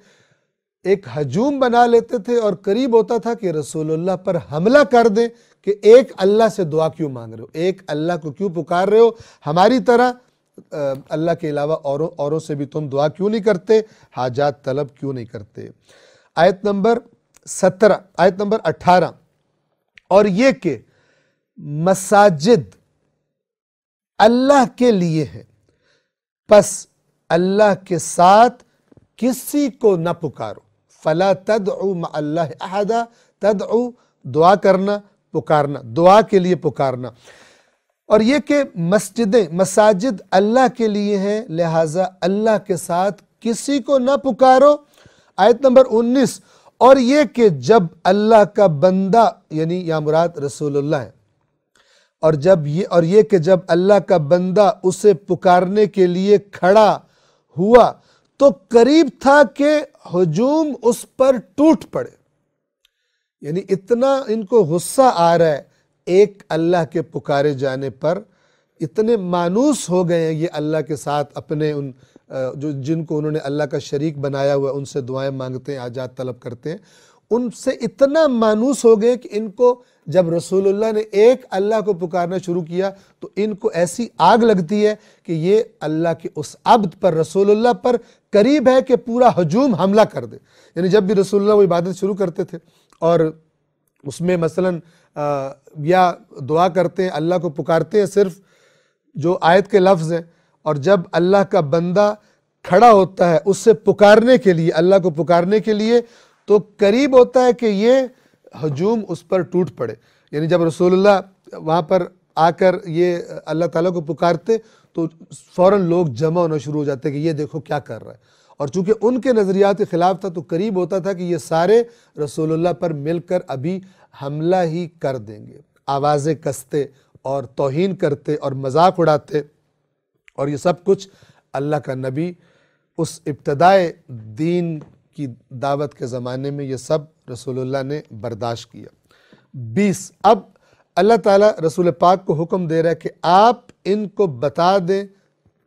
ایک ہجوم بنا لیتے تھے، اور قریب ہوتا تھا کہ رسول اللہ پر حملہ کر دیں کہ ایک اللہ سے دعا کیوں مانگ رہے ہو، ایک اللہ کو کیوں پکار رہے ہو، ہماری طرح اللہ کے علاوہ اوروں سے بھی تم دعا کیوں نہیں کرتے، حاجات طلب کیوں نہیں کرتے۔ آیت نمبر 18، اور یہ کہ مساجد اللہ کے لیے ہیں، پس اللہ کے ساتھ کسی کو نہ پکارو، فلا تدعو مع اللہ احدا، تدعو دعا کرنا، پکارنا، دعا کے لیے پکارنا، اور یہ کہ مساجد اللہ کے لیے ہیں، لہٰذا اللہ کے ساتھ کسی کو نہ پکارو۔ آیت نمبر 19، اور یہ کہ جب اللہ کا بندہ، یعنی یا مراد رسول اللہ ہے، اور یہ کہ جب اللہ کا بندہ اسے پکارنے کے لیے کھڑا ہوا تو قریب تھا کہ ہجوم اس پر ٹوٹ پڑے، یعنی اتنا ان کو غصہ آ رہا ہے ایک اللہ کے پکارے جانے پر، اتنے مانوس ہو گئے ہیں یہ اللہ کے ساتھ اپنے ان جن کو انہوں نے اللہ کا شریک بنایا ہوا، ان سے دعائیں مانگتے ہیں، حاجات طلب کرتے ہیں، ان سے اتنا مانوس ہو گئے کہ ان کو جب رسول اللہ نے ایک اللہ کو پکارنا شروع کیا تو ان کو ایسی آگ لگتی ہے کہ یہ اللہ کے اس عبد پر، رسول اللہ پر قریب ہے کہ پورا ہجوم حملہ کر دے۔ یعنی جب بھی رسول اللہ وہ عبادت شروع کرتے تھے اور اس میں مثلاً یا دعا کرتے ہیں، اللہ کو پکارتے ہیں صرف جو آیت کے لفظ ہیں، اور جب اللہ کا بندہ کھڑا ہوتا ہے اس سے پکارنے کے لیے، اللہ کو پکارنے کے لیے، تو قریب ہوتا ہے کہ یہ ہجوم اس پر ٹوٹ پڑے۔ یعنی جب رسول اللہ وہاں پر آ کر یہ اللہ تعالیٰ کو پکارتے تو فوراً لوگ جمع ہونا شروع ہو جاتے کہ یہ دیکھو کیا کر رہا ہے، اور چونکہ ان کے نظریات کے خلاف تھا تو قریب ہوتا تھا کہ یہ سارے رسول اللہ پر مل کر ابھی حملہ ہی کر دیں گے، آوازیں کستے اور توہین کرتے اور مذاق اڑاتے، اور یہ سب کچھ اللہ کا نبی اس ابتدائے دین کی دعوت کے زمانے میں یہ سب رسول اللہ نے برداشت کیا۔ 20، اب اللہ تعالیٰ رسول پاک کو حکم دے رہا ہے کہ آپ ان کو بتا دیں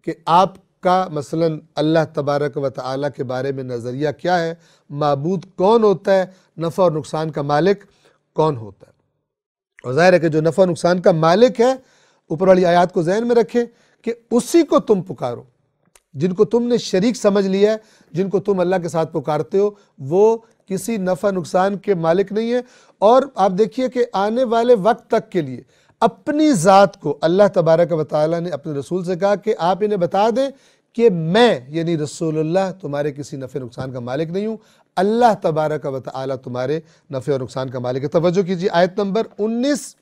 کہ آپ کا مثلاً اللہ تبارک و تعالیٰ کے بارے میں نظریہ کیا ہے، معبود کون ہوتا ہے، نفع اور نقصان کا مالک کون ہوتا ہے۔ اور ظاہر ہے کہ جو نفع اور نقصان کا مالک ہے، اوپر والی آیات کو ذہن میں رکھیں کہ اسی کو تم پکارو۔ جن کو تم نے شریک سمجھ لیا ہے، جن کو تم اللہ کے ساتھ پکارتے ہو، وہ کسی نفع نقصان کے مالک نہیں ہے۔ اور آپ دیکھیے کہ آنے والے وقت تک کے لیے اپنی ذات کو اللہ تبارک و تعالیٰ نے اپنے رسول سے کہا کہ آپ انہیں بتا دیں کہ میں یعنی رسول اللہ تمہارے کسی نفع نقصان کا مالک نہیں ہوں، اللہ تبارک و تعالیٰ تمہارے نفع اور نقصان کا مالک ہے۔ توجہ کیجیے آیت نمبر 19،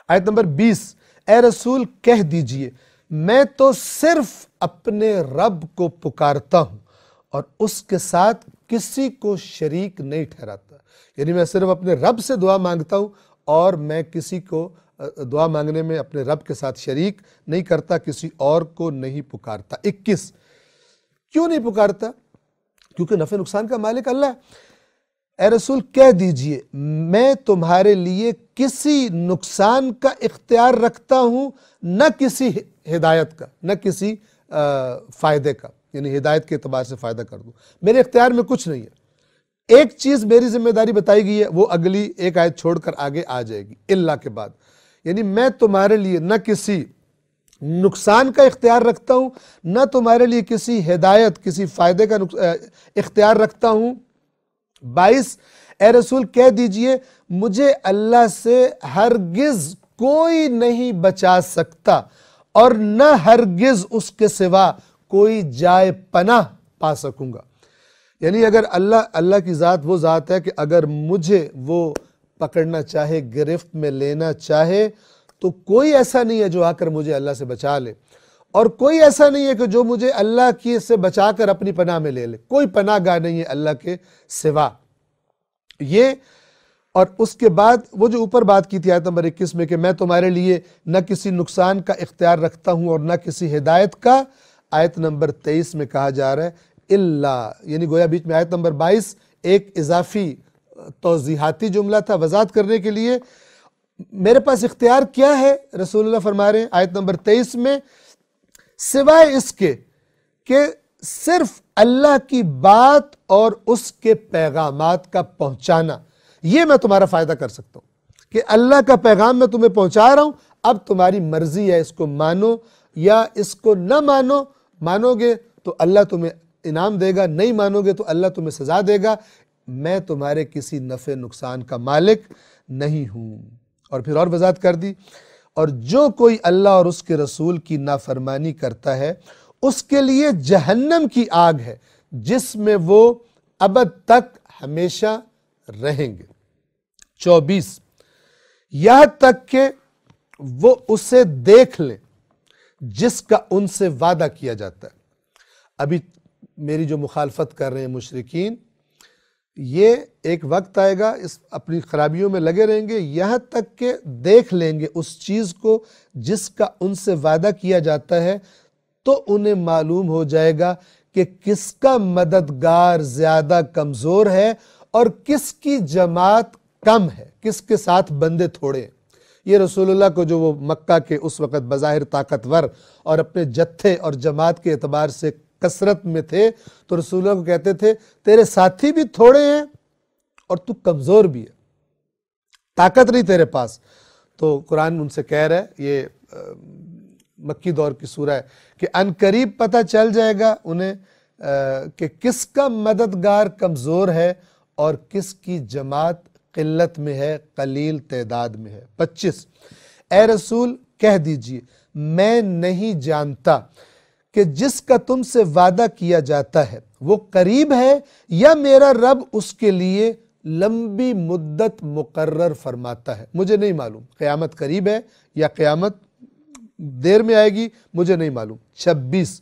آیت نمبر 20، اے رسول کہہ دیجئے میں تو صرف اپنے رب کو پکارتا ہوں اور اس کے ساتھ کسی کو شریک نہیں ٹھہراتا، یعنی میں صرف اپنے رب سے دعا مانگتا ہوں اور میں کسی کو دعا مانگنے میں اپنے رب کے ساتھ شریک نہیں کرتا، کسی اور کو نہیں پکارتا۔ 21، کیوں نہیں پکارتا؟ کیونکہ نفع نقصان کا مالک اللہ ہے۔ اے رسول کہہ دیجئے میں تمہارے لیے کسی نقصان کا اختیار رکھتا ہوں، نہ کسی ہدایت کا، نہ کسی فائدے کا، یعنی ہدایت کے اعتبار سے فائدہ کر دوں، میرے اختیار میں کچھ نہیں ہے۔ ایک چیز میری ذمہ داری بتائی گئی ہے، وہ اگلی ایک آیت چھوڑ کر آگے آ جائے گی، اللہ کے بعد، یعنی میں تمہارے لیے نہ کسی نقصان کا اختیار رکھتا ہوں، نہ تمہارے لیے کسی ہدایت، کسی فائدے کا اختیار رکھتا ہوں۔ 22، اے رسول کہہ دیجئے مجھے اللہ سے ہرگز کوئی نہیں بچا سکتا اور نہ ہرگز اس کے سوا کوئی جائے پناہ پا سکوں گا۔ یعنی اگر اللہ کی ذات وہ ذات ہے کہ اگر مجھے وہ پکڑنا چاہے، گرفت میں لینا چاہے، تو کوئی ایسا نہیں ہے جو آ کر مجھے اللہ سے بچا لے، اور کوئی ایسا نہیں ہے کہ جو مجھے اللہ کی سے بچا کر اپنی پناہ میں لے لے، کوئی پناہ گاہ نہیں ہے اللہ کے سوا۔ یہ اور اس کے بعد وہ جو اوپر بات کی تھی آیت نمبر 21 میں کہ میں تمہارے لیے نہ کسی نقصان کا اختیار رکھتا ہوں اور نہ کسی ہدایت کا، آیت نمبر 23 میں کہا جا رہا ہے اللہ، یعنی گویا بیچ میں آیت نمبر 22 ایک اضافی توضیحاتی جملہ تھا وضاحت کرنے کے لیے۔ میرے پاس اختیار کیا ہے؟ رسول اللہ فرما رہے ہیں آیت نمبر 23 میں، سوائے اس کے کہ صرف اللہ کی بات اور اس کے پیغامات کا پہنچانا، یہ میں تمہارا فائدہ کر سکتا ہوں کہ اللہ کا پیغام میں تمہیں پہنچا رہا ہوں، اب تمہاری مرضی ہے اس کو مانو یا اس کو نہ مانو، مانو گے تو اللہ تمہیں انعام دے گا، نہیں مانو گے تو اللہ تمہیں سزا دے گا، میں تمہارے کسی نفع نقصان کا مالک نہیں ہوں۔ اور پھر اور وضاحت کر دی، اور جو کوئی اللہ اور اس کے رسول کی نافرمانی کرتا ہے اس کے لیے جہنم کی آگ ہے جس میں وہ ابد تک ہمیشہ رہیں گے۔ 24، یہاں تک کہ وہ اسے دیکھ لیں جس کا ان سے وعدہ کیا جاتا ہے۔ ابھی میری جو مخالفت کر رہے ہیں مشرکین، یہ ایک وقت آئے گا اس اپنی خرابیوں میں لگے رہیں گے، یہاں تک کہ دیکھ لیں گے اس چیز کو جس کا ان سے وعدہ کیا جاتا ہے، تو انہیں معلوم ہو جائے گا کہ کس کا مددگار زیادہ کمزور ہے اور کس کی جماعت کم ہے، کس کے ساتھ بندے تھوڑے ہیں۔ یہ رسول اللہ کو جو وہ مکہ کے اس وقت بظاہر طاقتور اور اپنے جتھے اور جماعت کے اعتبار سے کثرت میں تھے، تو رسول اللہ کو کہتے تھے تیرے ساتھی بھی تھوڑے ہیں اور تو کمزور بھی ہے، طاقت نہیں تیرے پاس۔ تو قرآن ان سے کہہ رہا ہے، یہ مکی دور کی سورہ ہے، کہ ان قریب پتہ چل جائے گا انہیں کہ کس کا مددگار کمزور ہے اور کس کی جماعت قلت میں ہے، قلیل تعداد میں ہے۔ 25، اے رسول کہہ دیجئے میں نہیں جانتا کہ جس کا تم سے وعدہ کیا جاتا ہے وہ قریب ہے یا میرا رب اس کے لیے لمبی مدت مقرر فرماتا ہے، مجھے نہیں معلوم قیامت قریب ہے یا قیامت دیر میں آئے گی، مجھے نہیں معلوم۔ 26،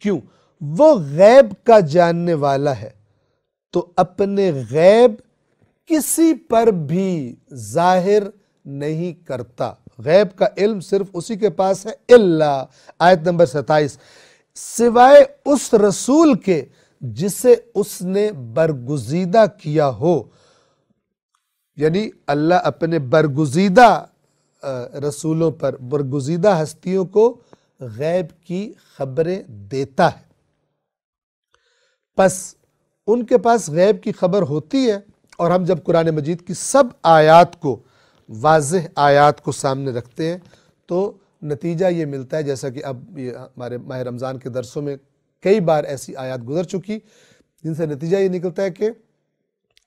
کیوں؟ وہ غیب کا جاننے والا ہے تو اپنے غیب کسی پر بھی ظاہر نہیں کرتا، غیب کا علم صرف اسی کے پاس ہے۔ اللہ، آیت نمبر 27، سوائے اس رسول کے جسے اس نے برگزیدہ کیا ہو، یعنی اللہ اپنے برگزیدہ رسولوں پر، برگزیدہ ہستیوں کو غیب کی خبریں دیتا ہے۔ پس ان کے پاس غیب کی خبر ہوتی ہے، اور ہم جب قرآن مجید کی سب آیات کو، واضح آیات کو سامنے رکھتے ہیں تو نتیجہ یہ ملتا ہے، جیسا کہ اب یہ ہمارے ماہ رمضان کے درسوں میں کئی بار ایسی آیات گزر چکی، جن سے نتیجہ یہ نکلتا ہے کہ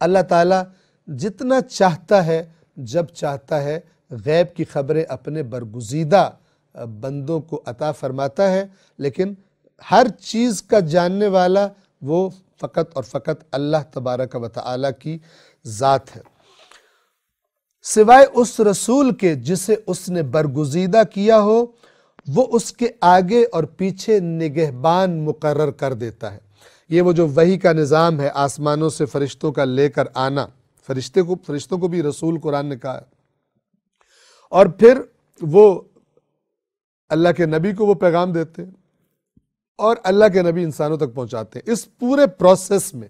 اللہ تعالیٰ جتنا چاہتا ہے، جب چاہتا ہے، غیب کی خبریں اپنے برگزیدہ بندوں کو عطا فرماتا ہے، لیکن ہر چیز کا جاننے والا وہ فقط اور فقط اللہ تبارک و تعالیٰ کی ذات ہے، سوائے اس رسول کے جسے اس نے برگزیدہ کیا ہو۔ وہ اس کے آگے اور پیچھے نگہبان مقرر کر دیتا ہے۔ یہ وہ جو وحی کا نظام ہے، آسمانوں سے فرشتوں کا لے کر آنا، فرشتوں کو بھی رسول قرآن نے کہا ہے، اور پھر وہ اللہ کے نبی کو وہ پیغام دیتے ہیں، اور اللہ کے نبی انسانوں تک پہنچاتے ہیں۔ اس پورے پروسیس میں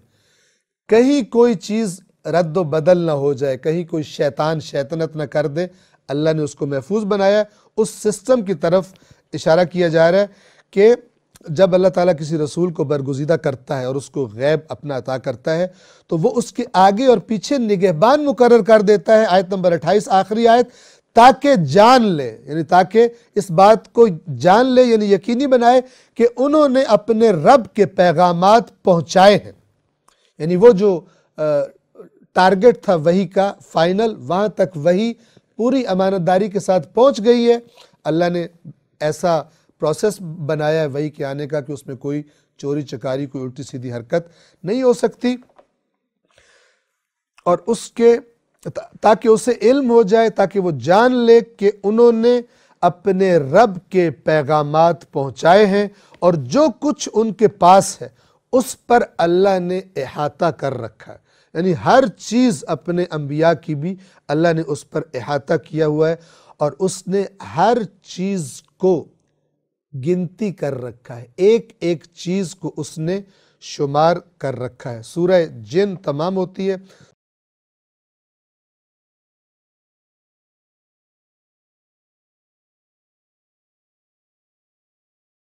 کہیں کوئی چیز رد و بدل نہ ہو جائے، کہیں کوئی شیطنت نہ کر دے، اللہ نے اس کو محفوظ بنایا ہے۔ اس سسٹم کی طرف اشارہ کیا جا رہا ہے کہ جب اللہ تعالیٰ کسی رسول کو برگزیدہ کرتا ہے اور اس کو غیب اپنا عطا کرتا ہے تو وہ اس کے آگے اور پیچھے نگہبان مقرر کر دیتا ہے۔ آیت نمبر 28 آخری آیت، تاکہ جان لے، یعنی تاکہ اس بات کو جان لے، یعنی یقینی بنائے کہ انہوں نے اپنے رب کے پیغامات پہنچائے ہیں، یعنی وہ جو ٹارگٹ تھا وحی کا فائنل، وہاں تک وحی پوری امانت داری کے ساتھ پہنچ گئی ہے۔ اللہ نے ایسا پروسیس بنایا ہے وحی کے آنے کا کہ اس میں کوئی چوری چکاری، کوئی الٹی سیدھی حرکت نہیں ہو سکتی، اور اس کے تاکہ اسے علم ہو جائے، تاکہ وہ جان لے کہ انہوں نے اپنے رب کے پیغامات پہنچائے ہیں، اور جو کچھ ان کے پاس ہے اس پر اللہ نے احاطہ کر رکھا ہے، یعنی ہر چیز اپنے انبیاء کی بھی اللہ نے اس پر احاطہ کیا ہوا ہے، اور اس نے ہر چیز کو گنتی کر رکھا ہے، ایک ایک چیز کو اس نے شمار کر رکھا ہے۔ سورہ جن تمام ہوتی ہے،